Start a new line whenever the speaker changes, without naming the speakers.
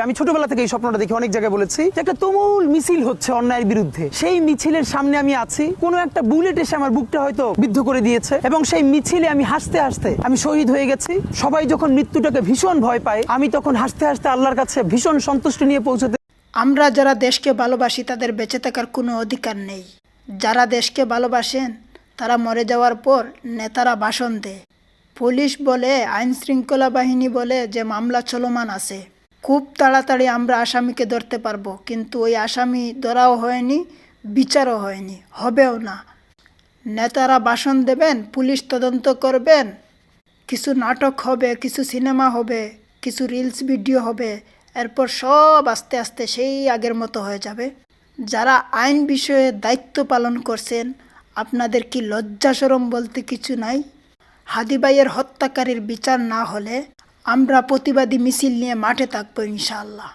আমি ছোটবেলা থেকে এই স্বপ্নটা দেখি, অনেক জায়গায় বলেছি যে একটা তুমুল মিছিল হচ্ছে অন্যায়ের বিরুদ্ধে। সেই মিছিলের সামনে আমি আছি, কোনো একটা বুলেট এসে আমার বুকটা হয়তো বিদ্ধ করে দিয়েছে এবং সেই মিছিলে আমি হাসতে হাসতে আমি শহীদ হয়ে গেছি। সবাই যখন মৃত্যুটাকে ভীষণ ভয় পায়, আমি তখন হাসতে হাসতে আল্লাহর কাছে ভীষণ সন্তুষ্টি নিয়ে পৌঁছতে।
আমরা যারা দেশকে ভালোবাসি তাদের বেঁচে থাকার কোনো অধিকার নেই। যারা দেশকে ভালোবাসেন তারা মরে যাওয়ার পর নেতারা ভাষণ দেয়, পুলিশ বলে, আইন শৃঙ্খলা বাহিনী বলে যে মামলা চলমান আছে, খুব তাড়াতাড়ি আমরা আসামিকে ধরতে পারবো। কিন্তু ওই আসামি ধরাও হয়নি, বিচারও হয়নি, হবেও না। নেতারা ভাষণ দেবেন, পুলিশ তদন্ত করবেন, কিছু নাটক হবে, কিছু সিনেমা হবে, কিছু রিলস ভিডিও হবে, এরপর সব আস্তে আস্তে সেই আগের মতো হয়ে যাবে। যারা আইন বিষয়ে দায়িত্ব পালন করছেন, আপনাদের কি লজ্জা শরম বলতে কিছু নাই? হাদি ভাইয়ের হত্যাকারীর বিচার না হলে আমরা প্রতিবাদী মিছিল নিয়ে মাঠে থাকবো ইনশাআল্লাহ।